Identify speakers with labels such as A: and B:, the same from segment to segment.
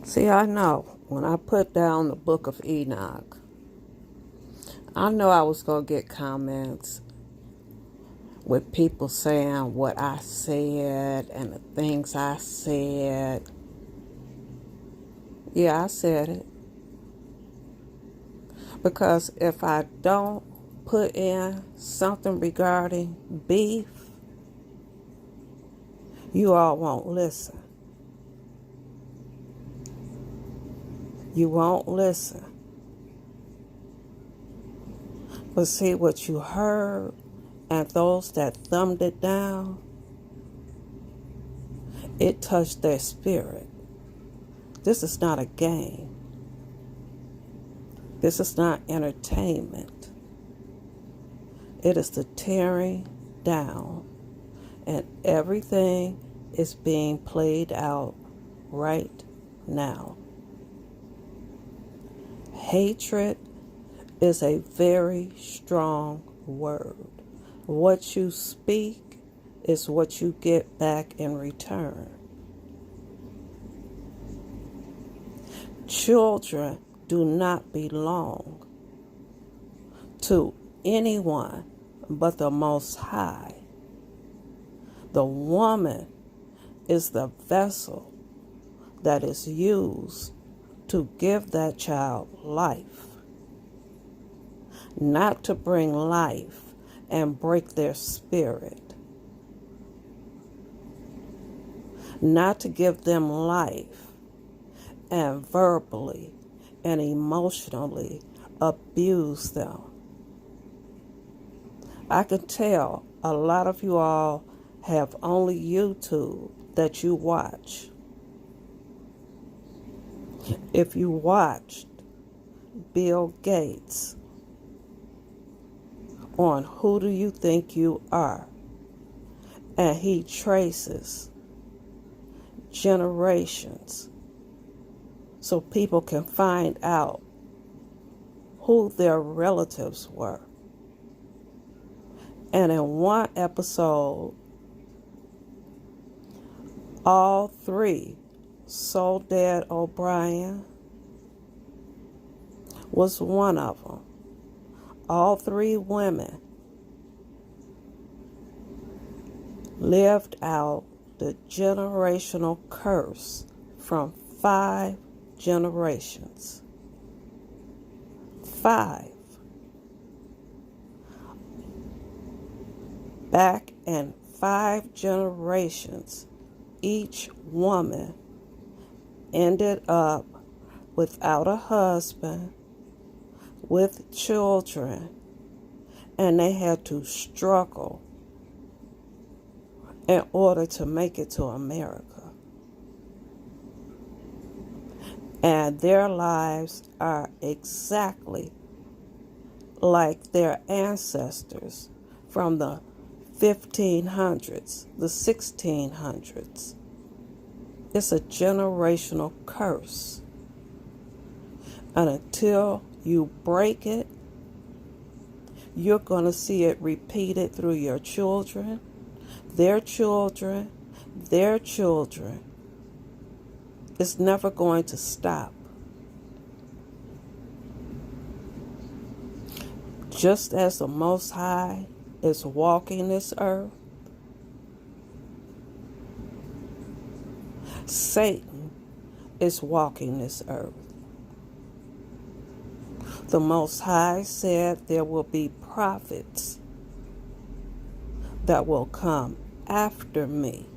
A: See, I know when I put down the book of Enoch, I know I was going to get comments with people saying what I said and the things I said. Yeah, I said it. Because if I don't put in something regarding beef, you all won't listen. You won't listen. But see what you heard and those that thumbed it down, it touched their spirit. This is not a game. This is not entertainment. It is the tearing down, and everything is being played out right now. Hatred is a very strong word. What you speak is what you get back in return. Children do not belong to anyone but the Most High. The woman is the vessel that is used to give that child life, not to bring life and break their spirit, not to give them life and verbally and emotionally abuse them. I can tell a lot of you all have only YouTube that you watch. If you watched Bill Gates on Who Do You Think You Are, and he traces generations so people can find out who their relatives were. And in one episode, all three, Soledad O'Brien was one of them. All three women lived out the generational curse from 5 generations. 5. Back in 5 generations, each woman ended up without a husband, with children, and they had to struggle in order to make it to America. And their lives are exactly like their ancestors from the 1500s, the 1600s. It's a generational curse. And until you break it, you're going to see it repeated through your children, their children, their children. It's never going to stop. Just as the Most High is walking this earth, Satan is walking this earth. The Most High said there will be prophets that will come after me.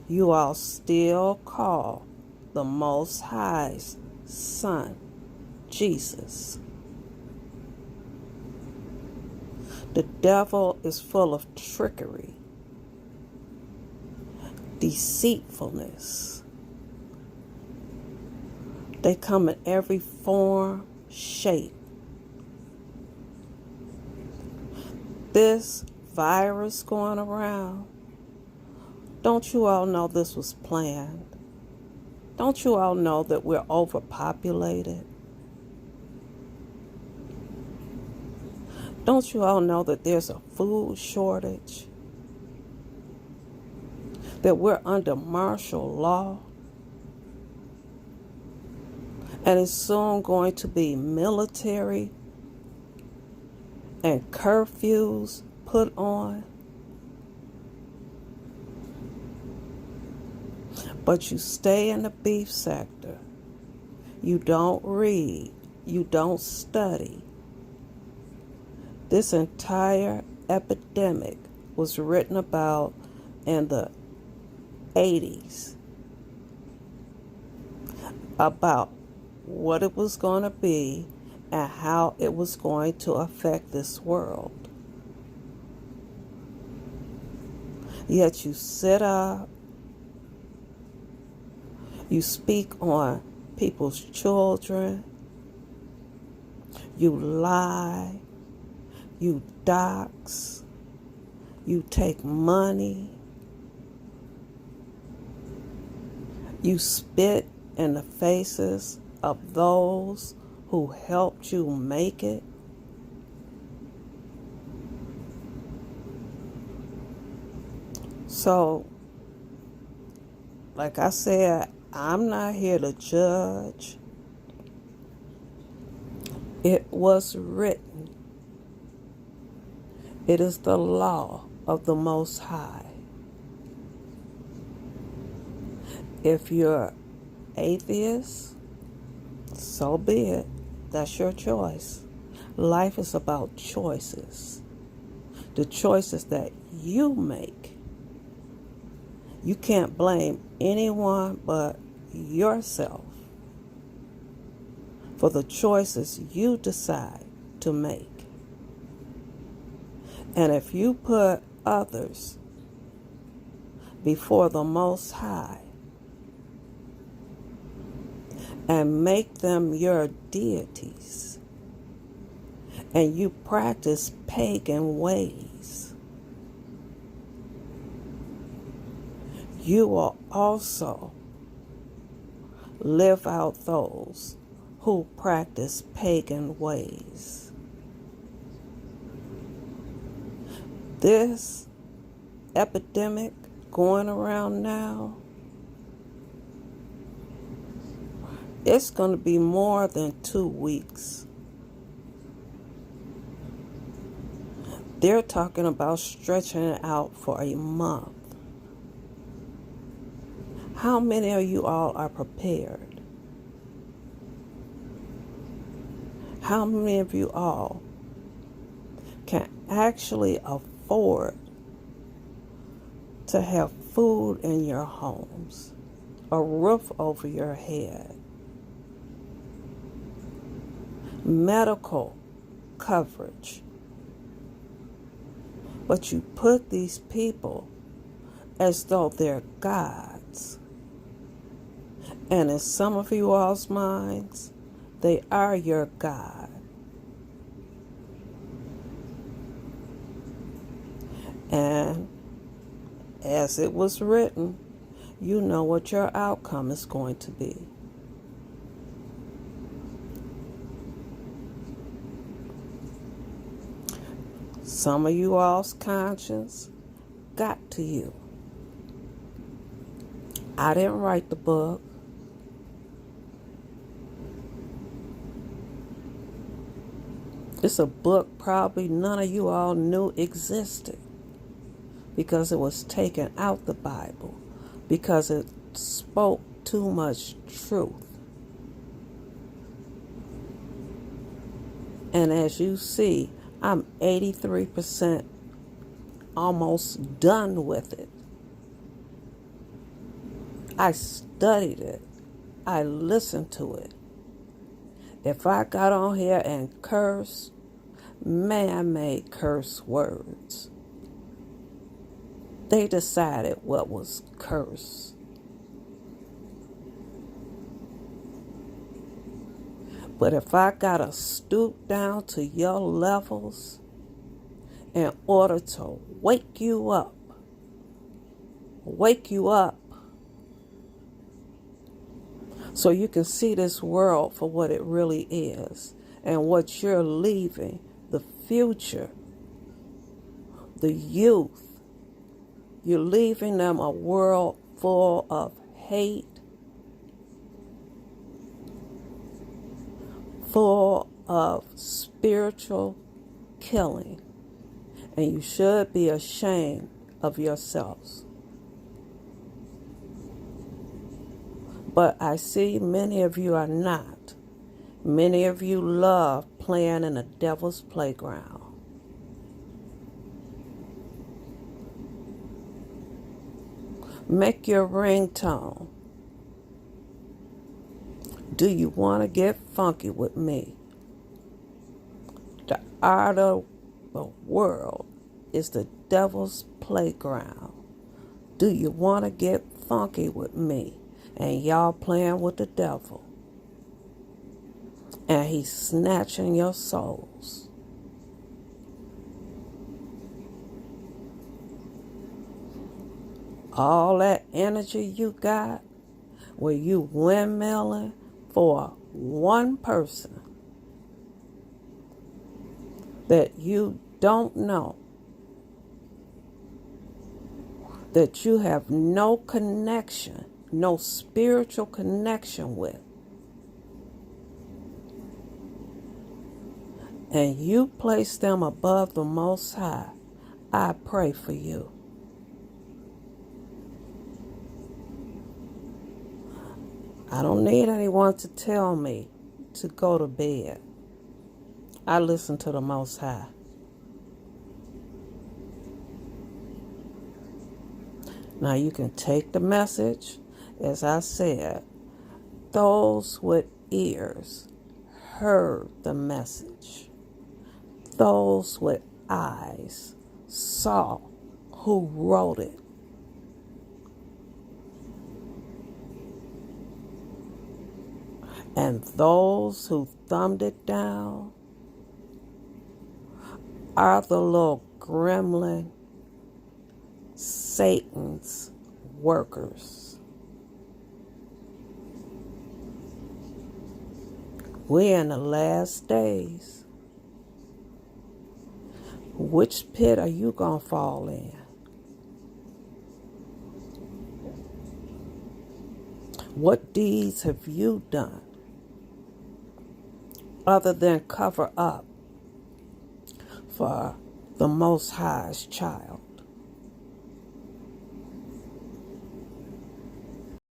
A: You all still call the Most High's Son Jesus. The devil is full of trickery, deceitfulness. They come in every form, shape. This virus going around, don't you all know this was planned? Don't you all know that we're overpopulated? Don't you all know that there's a food shortage? That we're under martial law? And it's soon going to be military and curfews put on. But you stay in the beef sector. You don't read. You don't study. This entire epidemic was written about in the 80s about what it was going to be and how it was going to affect this world. Yet you sit up, you speak on people's children, you lie, you dox, you take money, you spit in the faces of those who helped you make it. So, like I said, I'm not here to judge. It was written. It is the law of the Most High. If you're atheist, so be it. That's your choice. Life is about choices. The choices that you make. You can't blame anyone but yourself for the choices you decide to make. And if you put others before the Most High and make them your deities, and you practice pagan ways, you will also live out those who practice pagan ways. This epidemic going around now, it's going to be more than 2 weeks. They're talking about stretching it out for a month. How many of you all are prepared? How many of you all can actually afford to have food in your homes, a roof over your head, medical coverage? But you put these people as though they're gods. And in some of you all's minds, they are your God. And as it was written, you know what your outcome is going to be. Some of you all's conscience got to you. I didn't write the book. It's a book probably none of you all knew existed because it was taken out the Bible, because it spoke too much truth. And as you see, I'm 83% almost done with it. I studied it. I listened to it. If I got on here and cursed, man-made curse words. They decided what was curse. But if I gotta stoop down to your levels in order to wake you up, so you can see this world for what it really is and what you're leaving, the future, the youth. You're leaving them a world full of hate, of spiritual killing, and you should be ashamed of yourselves. But I see many of you are not. Many of you love playing in the devil's playground. Make your ringtone. Do you want to get funky with me? The art of the world is the devil's playground. Do you want to get funky with me? And y'all playing with the devil. And he's snatching your souls. All that energy you got, where you windmilling for one person that you don't know, that you have no connection, no spiritual connection with, and you place them above the Most High, I pray for you. I don't need anyone to tell me to go to bed. I listen to the Most High. Now you can take the message, as I said, those with ears heard the message. Those with eyes saw who wrote it. And those who thumbed it down are the little gremlin Satan's workers. We're in the last days. Which pit are you going to fall in? What deeds have you done other than cover up for the Most High's child?